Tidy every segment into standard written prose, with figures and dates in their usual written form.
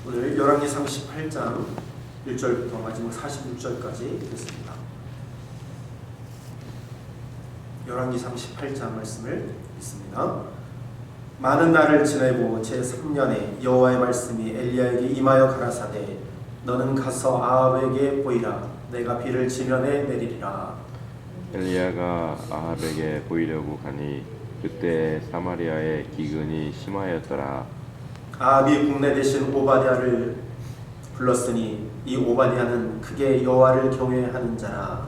오늘 열왕기 38장 1절부터 마지막 46절까지 읽겠습니다. 열왕기 38장 말씀을 읽습니다. 많은 날을 지내고 제3년에 여호와의 말씀이 엘리야에게 임하여 가라사대 너는 가서 아합에게 보이라 내가 비를 지면에 내리리라. 엘리야가 아합에게 보이려고 가니 그때 사마리아의 기근이 심하였더라. 아합이 국내 대신 오바댜를 불렀으니 이 오바댜는 크게 여호와를 경외하는 자라.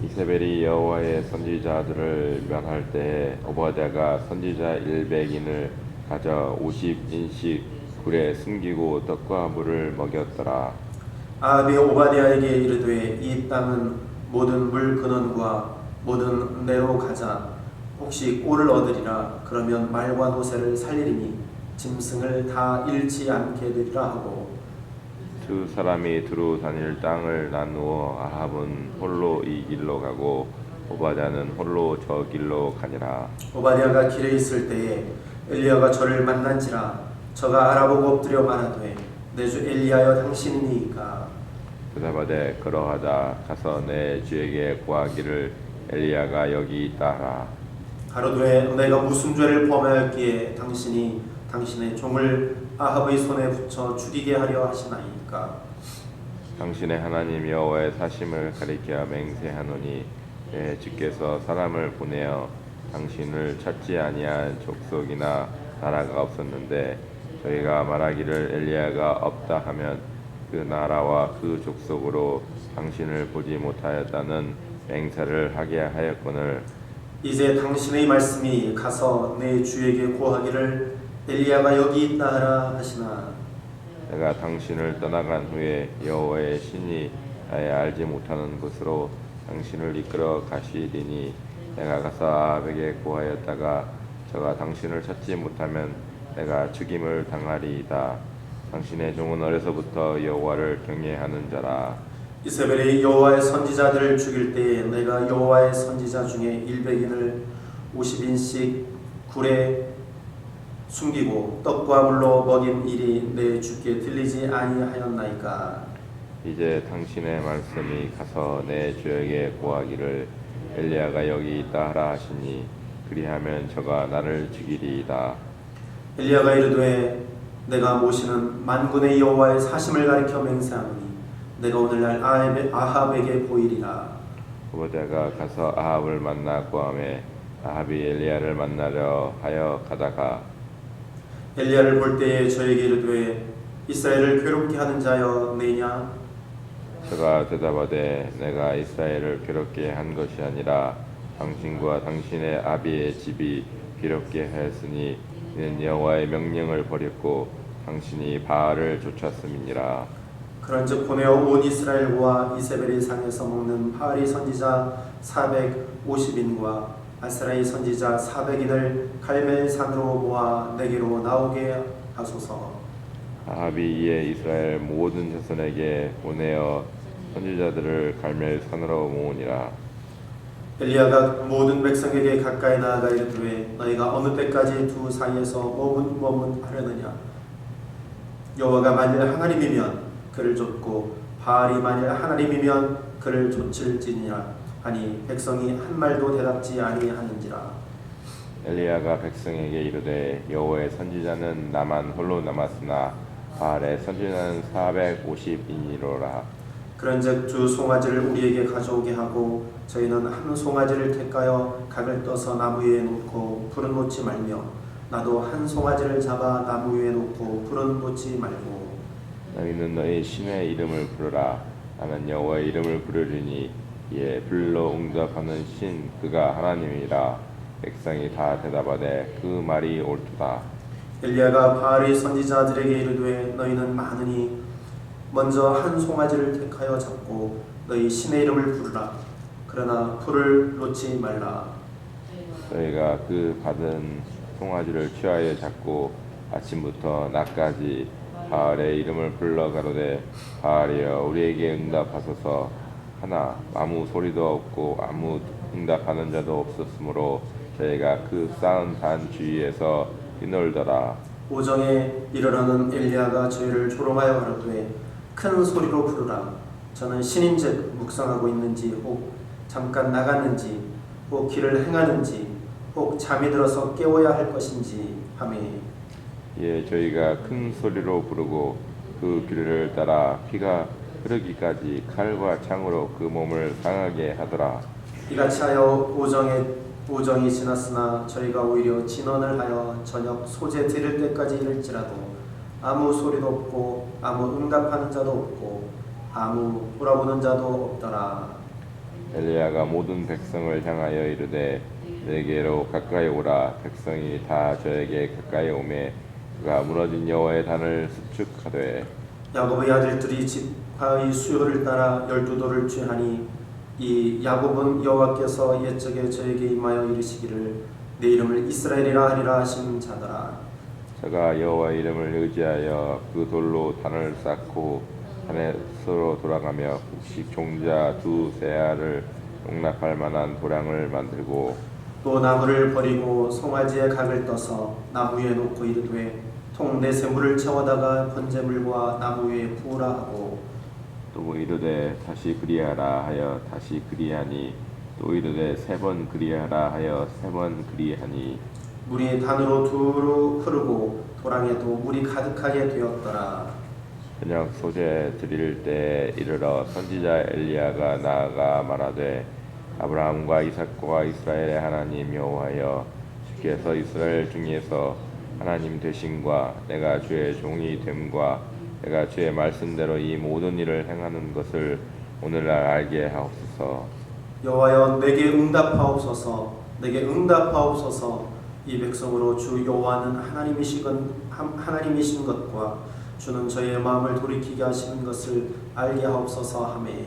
이세벨이 여호와의 선지자들을 멸할 때에 오바댜가 선지자 100인을 가져 50인씩 굴에 숨기고 떡과 물을 먹였더라. 아합이 오바댜에게 이르되 이 땅은 모든 물 근원과 모든 내로 가자. 혹시 꼴을 얻으리라. 그러면 말과 노새를 살리리니 짐승을 다 잃지 않게 되리라 하고 두 사람이 두루 다닐 땅을 나누어 아합은 홀로 이 길로 가고 오바댜는 홀로 저 길로 가니라. 오바댜가 길에 있을 때에 엘리야가 저를 만난지라. 저가 알아보고 엎드려 말하되 내 주 엘리야여 당신이니까. 대답하되 그러하다 가서 내 주에게 구하기를 엘리야가 여기 있다 하라. 가로되 내가 무슨 죄를 범하였기에 당신이 당신의 종을 아합의 손에 붙여 죽이게 하려 하시나이까. 당신의 하나님 여호와의 사심을 가리켜 맹세하노니 내 주께서 사람을 보내어 당신을 찾지 아니한 족속이나 나라가 없었는데 저희가 말하기를 엘리야가 없다 하면 그 나라와 그 족속으로 당신을 보지 못하였다는 맹세를 하게 하였거늘 이제 당신의 말씀이 가서 내 주에게 고하기를 엘리야가 여기 있다 하라 하시나. 내가 당신을 떠나간 후에 여호와의 신이 아예 알지 못하는 곳으로 당신을 이끌어 가시리니 내가 가서 아합에게 고하였다가 저가 당신을 찾지 못하면 내가 죽임을 당하리이다. 당신의 종은 어려서부터 여호와를 경외하는 자라. 이세벨이 여호와의 선지자들을 죽일 때에 내가 여호와의 선지자 중에 100인을 50인씩 굴에 숨기고 떡과 물로 먹인 일이 내 주께 들리지 아니하였나이까. 이제 당신의 말씀이 가서 내 주에게 고하기를 엘리야가 여기 있다 하라 하시니 그리하면 저가 나를 죽이리이다. 엘리야가 이르되 내가 모시는 만군의 여호와의 사심을 가리켜 맹세하노니 내가 오늘날 아합에게 보이리라. 오바댜가 가서 아합을 만나 구하매 아합이 엘리야를 만나려 하여 가다가 엘리야를 볼 때에 저에게 이르되 이스라엘을 괴롭게 하는 자여 내냐. 저가 대답하되 내가 이스라엘을 괴롭게 한 것이 아니라 당신과 당신의 아비의 집이 괴롭게 하였으니 이는 여호와의 명령을 버렸고 당신이 바알을 쫓았음이니라. 그런즉 보내어 온 이스라엘과 이세벨이 상에서 먹는 바알의 선지자 450인과 아스라의 선지자 400인을 갈멜산으로 모아 내게로 나오게 하소서. 아합이 이에 이스라엘 모든 자손에게 보내어 선지자들을 갈멜산으로 모으니라. 엘리야가 모든 백성에게 가까이 나아가 이르되 너희가 어느 때까지 두 사이에서 머뭇머뭇하려느냐. 여호와가 만일 하나님이면 그를 좇고 바알이 만일 하나님이면 그를 좇을지니라 하니 백성이 한 말도 대답지 아니하는지라. 엘리야가 백성에게 이르되 여호와의 선지자는 나만 홀로 남았으나 바알의 선지자는 450인이로라. 그런즉 주 송아지를 우리에게 가져오게 하고 저희는 한 송아지를 택하여 각을 떠서 나무 위에 놓고 불은 놓지 말며 나도 한 송아지를 잡아 나무 위에 놓고 불은 놓지 말고. 너희는 너희 신의 이름을 부르라. 나는 여호와의 이름을 부르리니 이에 불러 응답하는 신 그가 하나님이라. 백성이 다 대답하되 그 말이 옳도다. 엘리야가 바알의 선지자들에게 이르되 너희는 많으니 먼저 한 송아지를 택하여 잡고 너희 신의 이름을 부르라. 그러나 불을 놓지 말라. 너희가 그 받은 송아지를 취하여 잡고 아침부터 낮까지 바알의 이름을 불러 가로되 바알이여 우리에게 응답하소서 하나 아무 소리도 없고 아무 응답하는 자도 없었으므로 저희가 그 쌓은 단 주위에서 뛰놀더라. 오정에 이르러는 엘리야가 저희를 조롱하여 가로되 큰 소리로 부르라. 저는 신인즉 묵상하고 있는지 혹 잠깐 나갔는지 혹 길을 행하는지 혹 잠이 들어서 깨워야 할 것인지 하매 예, 저희가 큰 소리로 부르고 그 길을 따라 피가 흐르기까지 칼과 창으로 그 몸을 상하게 하더라. 이같이 하여 오정이 지났으나 저희가 오히려 진언을 하여 저녁 소재 드릴 때까지 이를지라도 아무 소리도 없고 아무 응답하는 자도 없고 아무 돌아보는 자도 없더라. 엘리야가 모든 백성을 향하여 이르되 내게로 가까이 오라. 백성이 다 저에게 가까이 오매 그가 무너진 여호와의 단을 수축하되 야곱의 아들들이 지파의 수요를 따라 12도를 취하니 이 야곱은 여호와께서 옛적에 저에게 임하여 이르시기를 내 이름을 이스라엘이라 하리라 하신 자더라. 저가 여호와의 이름을 의지하여 그 돌로 단을 쌓고 산에서로 돌아가며 곡식 종자 두세 알을 용납할 만한 도량을 만들고 또 나무를 버리고 송아지의 각을 떠서 나무 위에 놓고 이르되 통 내 샘물을 채워다가 번제물과 나무 위에 부으라 하고 또 이르되 다시 그리하라 하여 다시 그리하니 또 이르되 세 번 그리하라 하여 세 번 그리하니 물이 단으로 두루 흐르고 도랑에도 물이 가득하게 되었더라. 저녁 소재 드릴 때 이르러 선지자 엘리야가 나아가 말하되 아브라함과 이삭과 이스라엘의 하나님 여호와여 주께서 이스라엘 중에서 하나님 되심과 내가 주의 종이 됨과 내가 주의 말씀대로 이 모든 일을 행하는 것을 오늘날 알게 하옵소서. 여호와여 내게 응답하옵소서. 내게 응답하옵소서. 이 백성으로 주 여호와는 하나님이신 것과 주는 저희의 마음을 돌이키게 하시는 것을 알게 하옵소서 하매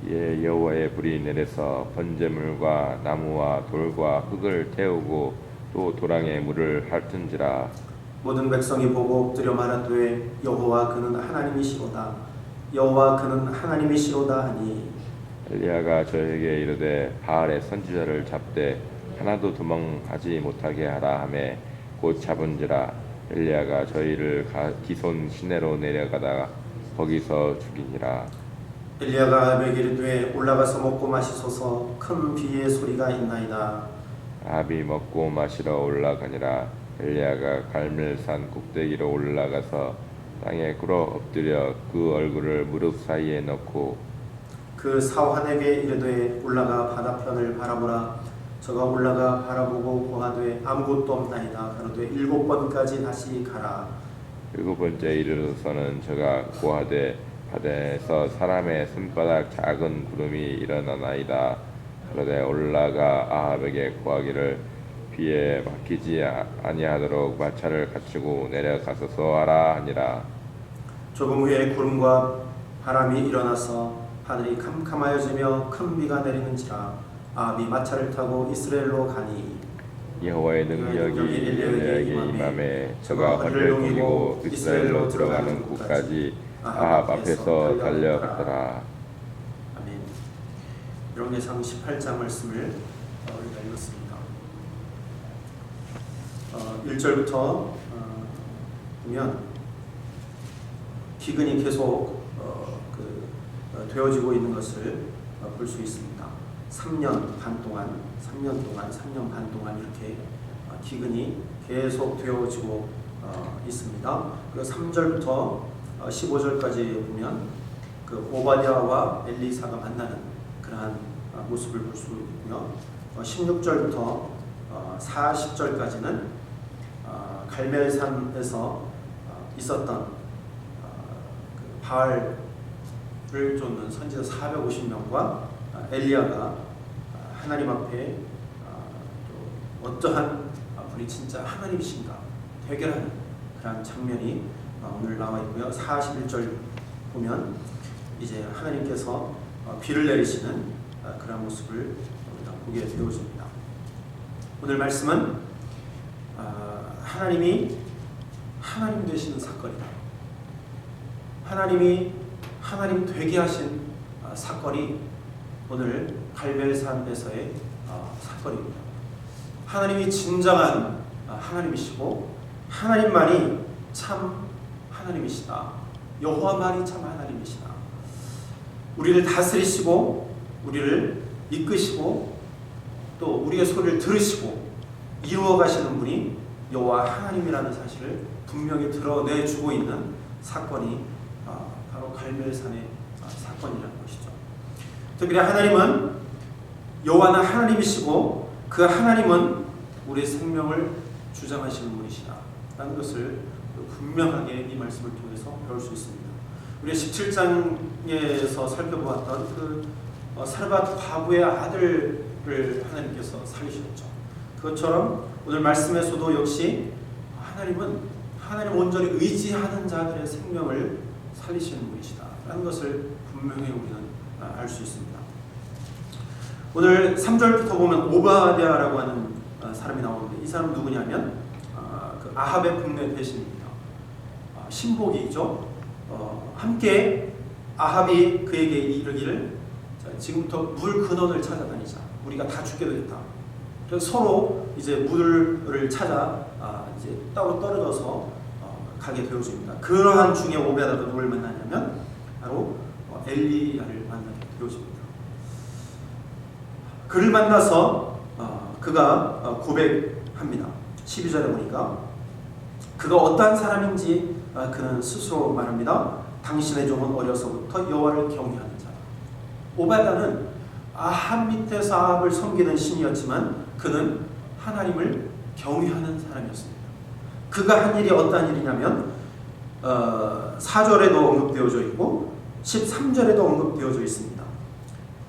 예, 여호와의 불이 내려서 번제물과 나무와 돌과 흙을 태우고 또 도랑에 물을 핥은지라. 모든 백성이 보고 엎드려 말하되 여호와 그는 하나님이시로다. 여호와 그는 하나님이시로다 하니 엘리야가 저에게 이르되 바알의 선지자를 잡되 하나도 도망하지 못하게 하라 하매 곧 잡은지라. 엘리야가 저희를 기손 시내로 내려가다가 거기서 죽이니라. 엘리야가 아합에게 이르되 올라가서 먹고 마시소서. 큰 비의 소리가 있나이다. 아합이 먹고 마시러 올라가니라. 엘리야가 갈멜산 꼭대기로 올라가서 땅에 꿇어 엎드려 그 얼굴을 무릎 사이에 넣고 그 사환에게 이르되 올라가 바다편을 바라보라. 저가 올라가 바라보고 고하되 아무것도 없나이다. 가로되 7번까지 다시 가라. 7번째 이르러서는 저가 고하되 바다에서 사람의 손바닥 작은 구름이 일어나나이다. 그러되 올라가 아합에게 고하기를 비에 막히지 아니하도록 마차를 갖추고 내려가서서 하라 하니라. 조금 후에 구름과 바람이 일어나서 하늘이 캄캄하여지며 큰 비가 내리는지라. 아합이 마차를 타고 이스라엘로 가니 여호와의 능력이 엘리야에게 임함에 저가 허리를 동이고 이스라엘로 들어가는 곳까지 아합 앞에서 달려갔더라. 아멘. 열왕기상 18장 말씀을 우리가 읽었습니다. 1절부터 보면 기근이 계속 되어지고 있는 것을 볼 수 있습니다. 3년 반 동안 이렇게 기근이 계속 되어지고 있습니다. 그리고 3절부터 15절까지 보면 그 오바댜와 엘리사가 만나는 그러한 모습을 볼 수 있고요. 16절부터 40절까지는 갈멜산에서 있었던 그 바알을 쫓는 선지자 450명과 엘리야가 하나님 앞에 또 어떠한 분이 진짜 하나님이신가 대결하는 그런 장면이 오늘 나와 있고요. 41절 보면 이제 하나님께서 비를 내리시는 그런 모습을 우리가 보게 되어집니다. 오늘 말씀은 하나님이 하나님 되시는 사건이다. 하나님이 하나님 되게 하신 사건이 오늘 갈멜산에서의 사건입니다. 하나님이 진정한 하나님이시고 하나님만이 참 하나님이시다. 여호와만이 참 하나님이시다. 우리를 다스리시고 우리를 이끄시고 또 우리의 소리를 들으시고 이루어 가시는 분이 여호와 하나님이라는 사실을 분명히 드러내주고 있는 사건이 바로 갈멜산의 사건이라는 것이죠. 특별히 하나님은 여호와는 하나님이시고 그 하나님은 우리의 생명을 주장하시는 분이시다라는 것을 분명하게 이 말씀을 통해서 배울 수 있습니다. 우리 17장에서 살펴보았던 그 사르밧 과부의 아들을 하나님께서 살리셨죠. 그것처럼 오늘 말씀에서도 역시 하나님 온전히 의지하는 자들의 생명을 살리시는 분이시다라는 것을 분명히 우리는 알 수 있습니다. 오늘 3절부터 보면 오바댜라고 하는 사람이 나오는데 이 사람은 누구냐면 그 아합의 국내 대신입니다. 신복이죠. 함께 아합이 그에게 이르기를 지금부터 물 근원을 찾아다니자. 우리가 다 죽게 되겠다. 그래서 서로 이제 물을 찾아 이제 따로 떨어져서 가게 되어집니다. 그러한 중에 오베다가 누굴 만나냐면 바로 엘리야를 만나게 되어집니다. 그를 만나서 그가 고백합니다. 12절에 보니까 그가 어떠한 사람인지 그는 스스로 말합니다. 당신의 종은 어려서부터 여호와를 경외하는 자다. 오바다는 아합 밑에서 아합을 섬기는 신이었지만 그는 하나님을 경외하는 사람이었습니다. 그가 한 일이 어떠한 일이냐면 4절에도 언급되어져 있고 13절에도 언급되어져 있습니다.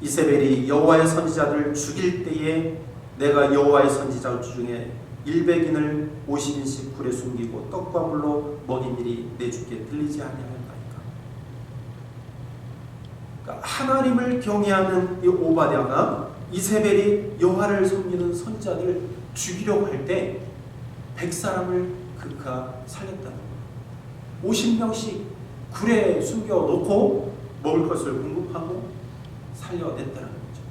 이세벨이 여호와의 선지자들을 죽일 때에 내가 여호와의 선지자 중에 100인을 50인씩 굴에 숨기고 떡과 물로 먹인 일이 내 주께 들리지 아니하였나이까. 그러니까 하나님을 경외하는 이 오바댜가 이세벨이 여호와를 섬기는 선지자들을 죽이려고 할 때 100사람을 그가 살렸다는 거예요. 50명씩 굴에 숨겨놓고 먹을 것을 공급하고 살려냈다는 거죠.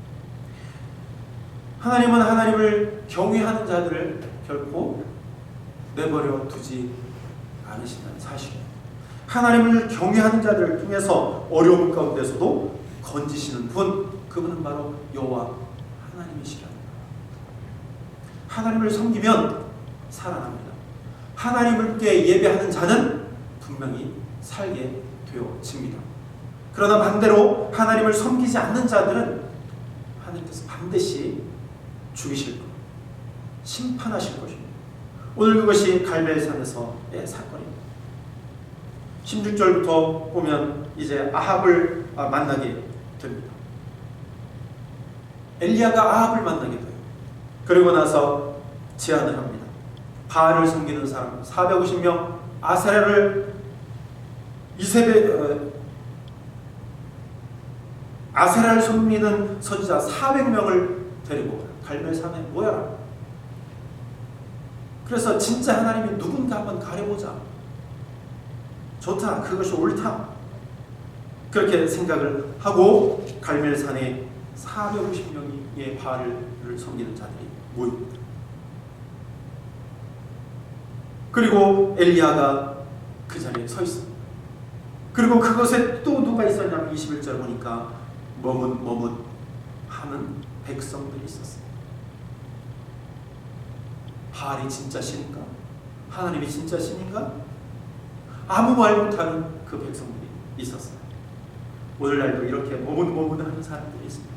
하나님은 하나님을 경외하는 자들을 결코 내버려 두지 않으신다는 사실이에요. 하나님을 경외하는 자들을 통해서 어려움 가운데서도 건지시는 분, 그분은 바로 여호와 하나님이시라는 거예요. 하나님을 섬기면 살아납니다. 하나님께 예배하는 자는 분명히 살게 되어집니다. 그러나 반대로 하나님을 섬기지 않는 자들은 하나님께서 반드시 죽이실 것, 심판하실 것입니다. 오늘 그것이 갈멜산에서의 사건입니다. 16절부터 보면 이제 아합을 만나게 됩니다. 엘리야가 아합을 만나게 돼요. 그리고 나서 제안을 합니다. 바알을 섬기는 사람 450명, 아세라를 섬기는 선지자 400명을 데리고 갈멜산에 모여라. 그래서 진짜 하나님이 누군가 한번 가려보자. 좋다. 그것이 옳다. 그렇게 생각을 하고 갈멜산에 450명의 바알을 섬기는 자들이 모입니다. 그리고 엘리야가 그 자리에 서 있습니다. 그리고 그것에 또 누가 있었냐면 21절 보니까 머뭇 하는 백성들이 있었습니다. 바알이 진짜 신인가? 하나님이 진짜 신인가? 아무 말 못하는 그 백성들이 있었어요. 오늘날도 이렇게 머뭇하는 사람들이 있습니다.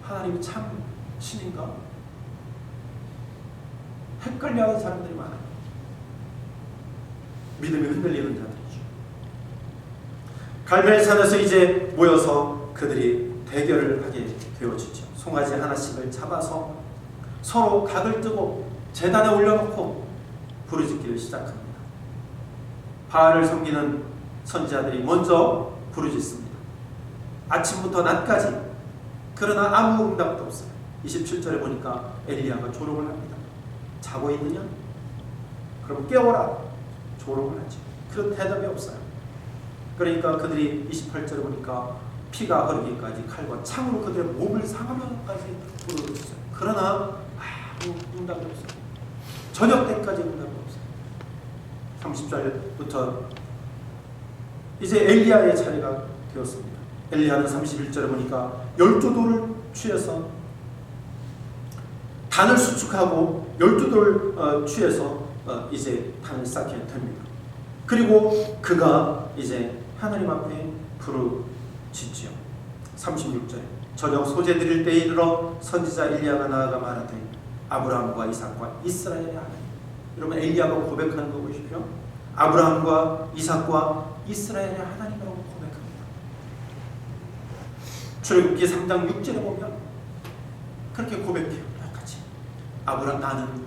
하나님이 참 신인가? 헷갈려하는 사람들이 많아요. 믿음이 흔들리는 자들이죠. 갈멜산에서 이제 모여서 그들이 대결을 하게 되어지죠. 송아지 하나씩을 잡아서 서로 각을 뜨고 제단에 올려놓고 부르짖기를 시작합니다. 바알을 섬기는 선지자들이 먼저 부르짖습니다. 아침부터 낮까지. 그러나 아무 응답도 없어요. 27절에 보니까 엘리야가 조롱을 합니다. 자고 있느냐? 그럼 깨워라. 조롱을 하지. 그런 대답이 없어요. 그러니까 그들이 28절에 보니까 피가 흐르기까지 칼과 창으로 그들의 몸을 상하면까지 부르짖어요. 그러나 아무 응답이 없어요. 저녁 때까지 응답이 없어요. 30절부터 이제 엘리야의 차례가 되었습니다. 엘리야는 31절에 보니까 12돌을 취해서 단을 수축하고 12돌 취해서 이제 단을 쌓게 됩니다. 그리고 그가 이제 하나님 앞에 부르짖지요. 36절에 저녁 소재 드릴 때에 이르러 선지자 엘리야가 나아가 말하되 아브라함과 이삭과 이스라엘의 하나님. 여러분 엘리야가 고백하는 거 보십시오. 아브라함과 이삭과 이스라엘의 하나님이라고 고백합니다. 출애굽기 3장 6절에 보면 그렇게 고백해요. 똑같이 나는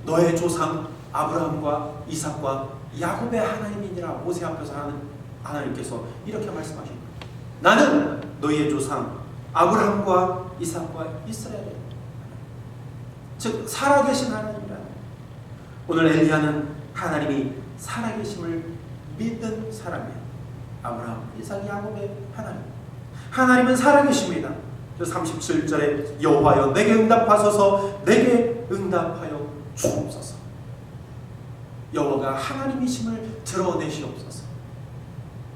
너의 조상 아브라함과 이삭과 야곱의 하나님이니라. 모세 앞에서 하나님께서 이렇게 말씀하십니다. 나는 너희의 조상 아브라함과 이삭과 이스라엘의 하나님, 즉 살아계신 하나님이라. 오늘 엘리야는 하나님이 살아계심을 믿는 사람이에요. 아브라함, 이삭, 야곱의 하나님. 하나님은 살아계십니다. 37절에 여호와여 내게 응답하소서, 내게 응답하여 주옵소서. 여호와가 하나님이심을 드러내시옵소서.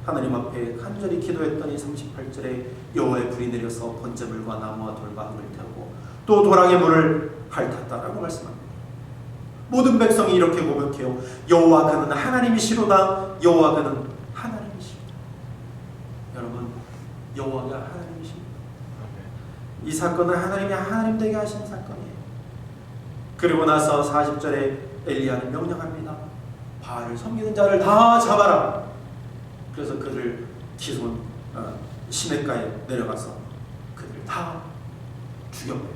하나님 앞에 간절히 기도했더니 38절에 여호와의 불이 내려서 번제물과 나무와 돌과 흙을 태우고 또 도랑의 물을 핥았다라고 말씀합니다. 모든 백성이 이렇게 고백해요. 여호와 그는 하나님이시로다. 여호와 그는 하나님이시로다. 여러분 여호와가 하나님이십니다. 이 사건은 하나님이 하나님 되게 하신 사건이에요. 그리고 나서 40절에 엘리야는 명령합니다. 바알을 섬기는 자를 다 잡아라. 그래서 그들 기손 시냇가에 내려가서 그들 다 죽여버려요.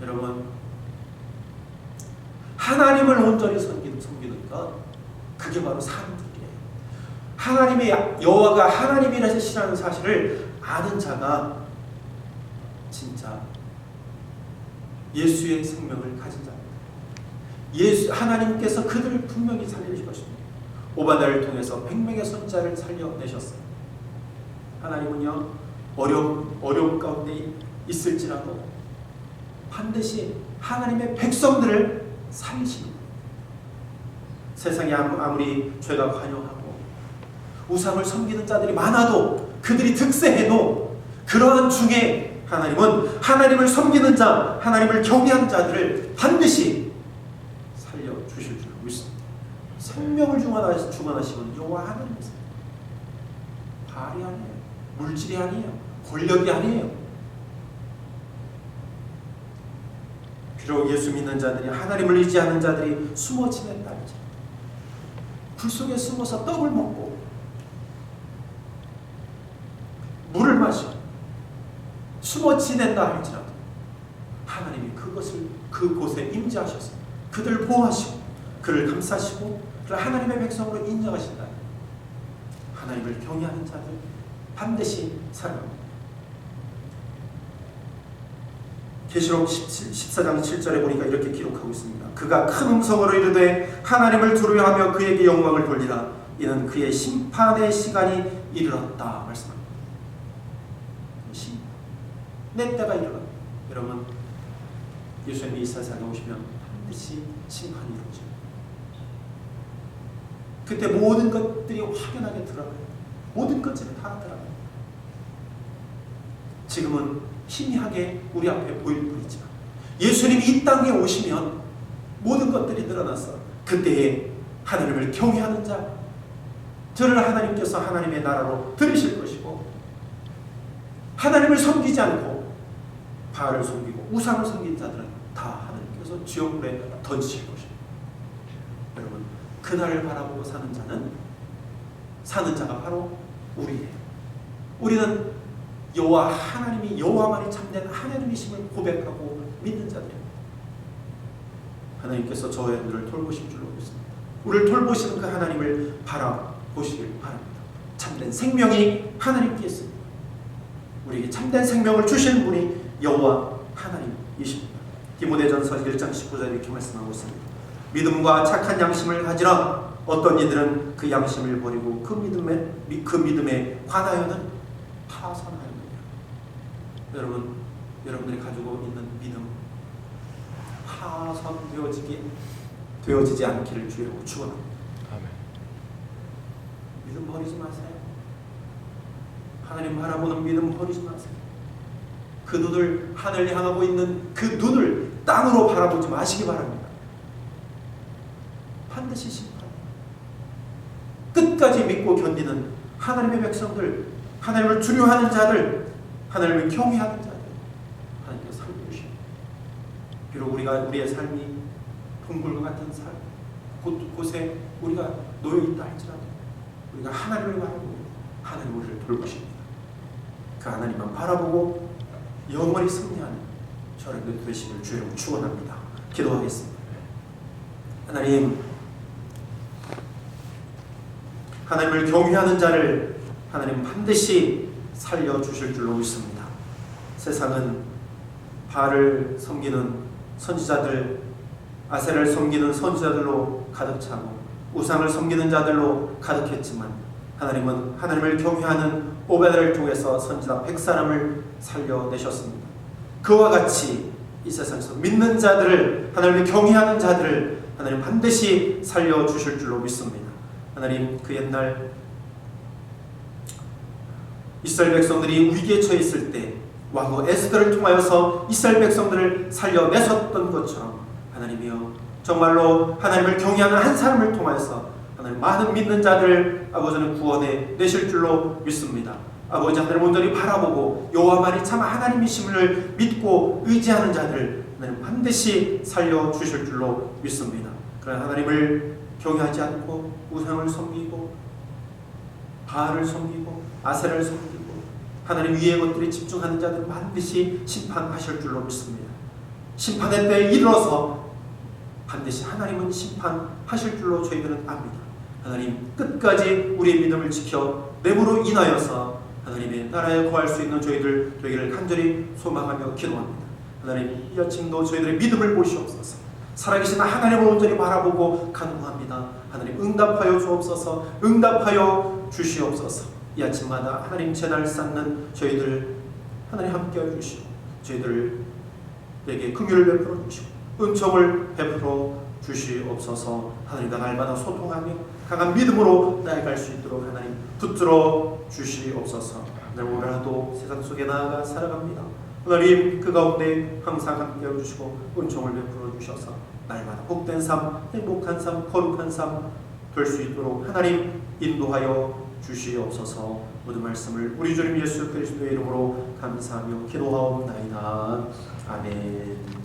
여러분 하나님을 온전히 섬기는 것, 그게 바로 사람들이에요. 하나님의 여호와가 하나님이라는 사실을 아는 자가 진짜 예수의 생명을 가진 자입니다. 하나님께서 그들을 분명히 살리실 것입니다. 오바댜를 통해서 100명의 선지자를 살려내셨어요. 하나님은요 어려움 가운데 있을지라도 반드시 하나님의 백성들을 살리십니다. 세상에 아무리 죄가 관영하고 우상을 섬기는 자들이 많아도 그들이 득세해도 그러한 중에 하나님은 하나님을 섬기는 자, 하나님을 경외하는 자들을 반드시 살려주실 줄 믿습니다. 생명을 중원하시는 여호와 하나님이세요. 바알이 아니에요. 물질이 아니에요. 권력이 아니에요. 비록 예수 믿는 자들이, 하나님을 의지하는 자들이 숨어 지낸다 할지라도, 굴 속에 숨어서 떡을 먹고 물을 마시고 숨어 지낸다 할지라도 하나님이 그곳에 임재하셔서 그들을 보호하시고 그를 감싸시고 그를 하나님의 백성으로 인정하신다. 하나님을 경외하는 자들 반드시 살아갑니다. 계시록 14장 7절에 보니까 이렇게 기록하고 있습니다. 그가 큰 음성으로 이르되 하나님을 두려워하며 그에게 영광을 돌리라. 이는 그의 심판의 시간이 이르렀다 말씀합니다. 내 때가 이르렀다. 여러분 예수님이 이 세상에 오시면 반드시 심판이 이루어집니다. 그때 모든 것들이 확연하게 드러나요. 모든 것들이 다 드러나요. 지금은 희미하게 우리 앞에 보일 뿐이지만 예수님이 이 땅에 오시면 모든 것들이 드러나서 그때에 하나님을 경외하는 자, 저를 하나님께서 하나님의 나라로 들이실 것이고, 하나님을 섬기지 않고 바알을 섬기고 우상을 섬긴 자들은 다 하나님께서 지옥불에 던지실 것입니다. 여러분 그날을 바라보고 사는 자가 바로 우리예요. 우리는 여호와 하나님이 여호와만이 참된 하나님이심을 고백하고 믿는 자들입니다. 하나님께서 저희들을 돌보실 줄로 믿습니다. 우리를 돌보시는 그 하나님을 바라보시길 바랍니다. 참된 생명이 하나님께 있습니다. 우리에게 참된 생명을 주시는 분이 여호와 하나님이십니다. 디모데전서 1장 19절에 이렇게 말씀하고 있습니다. 믿음과 착한 양심을 가지라. 어떤 이들은 그 양심을 버리고 그 믿음에 관하여는 파산하였느냐. 여러분들이 가지고 있는 믿음 파손되어지기 되어지지 않기를 주의로 축원합니다. 아멘. 믿음 버리지 마세요. 하나님 바라보는 믿음 버리지 마세요. 그 눈을 하늘 향하고 있는 그 눈을 땅으로 바라보지 마시기 바랍니다. 반드시 심판. 끝까지 믿고 견디는 하나님의 백성들, 하나님을 두려워하는 자들, 하나님을 경외하는 자들, 하나님께서 살려주십니다. 비록 우리의 삶이 동굴과 같은 삶, 곳곳에 우리가 놓여 있다 할지라도 우리가 하나님을 바라보고 하나님 우리를 돌보십니다. 그 하나님만 바라보고 영원히 승리하는 저를 되시길 주로 축원합니다. 기도하겠습니다. 하나님을 경외하는 자를 하나님 반드시 살려주실 줄로 믿습니다. 세상은 바알을 섬기는 선지자들, 아세라를 섬기는 선지자들로 가득 차고 우상을 섬기는 자들로 가득했지만 하나님은 하나님을 경외하는 오베드를 통해서 선지자 100사람을 살려내셨습니다. 그와 같이 이 세상에서 믿는 자들을, 하나님을 경외하는 자들을 하나님 반드시 살려주실 줄로 믿습니다. 하나님, 그 옛날 이스라엘 백성들이 위기에 처해 있을 때 왕후 에스더를 통하여서 이스라엘 백성들을 살려내셨던 것처럼 하나님이여 정말로 하나님을 경외하는 한 사람을 통하여서 하나님 많은 믿는 자들을 아버지는 구원해 내실 줄로 믿습니다. 아버지 하나님 온전히 바라보고 여호와만이 참 하나님이심을 믿고 의지하는 자들을 하나님 반드시 살려주실 줄로 믿습니다. 그러나 하나님을 경외하지 않고 우상을 섬기고 바알을 섬기고 아세라를 섬기고 하나님 위의 것들에 집중하는 자들은 반드시 심판하실 줄로 믿습니다. 심판의 때에 이르러서 반드시 하나님은 심판하실 줄로 저희들은 압니다. 하나님 끝까지 우리의 믿음을 지켜 내부로 인하여서 하나님의 나라에 거할 수 있는 저희들 되기를 간절히 소망하며 기도합니다. 하나님 이 아침도 저희들의 믿음을 보시옵소서. 살아계신 하나님을 온전히 바라보고 간구합니다. 하나님 응답하여 주옵소서. 응답하여 주시옵소서. 이 아침마다 하나님 제단을 쌓는 저희들 하나님 함께해 주시고 저희들에게 긍휼을 베풀어 주시고 은총을 베풀어 주시옵소서. 하나님과 날마다 소통하며 강한 믿음으로 나아갈 수 있도록 하나님 붙들어 주시옵소서. 오늘도 세상 속에 나아가 살아갑니다. 하나님 그 가운데 항상 함께해 주시고 은총을 베풀어 주셔서 날마다 복된 삶, 행복한 삶, 거룩한 삶 될 수 있도록 하나님 인도하여 주시옵소서. 모든 말씀을 우리 주님 예수 그리스도의 이름으로 감사하며 기도하옵나이다. 아멘.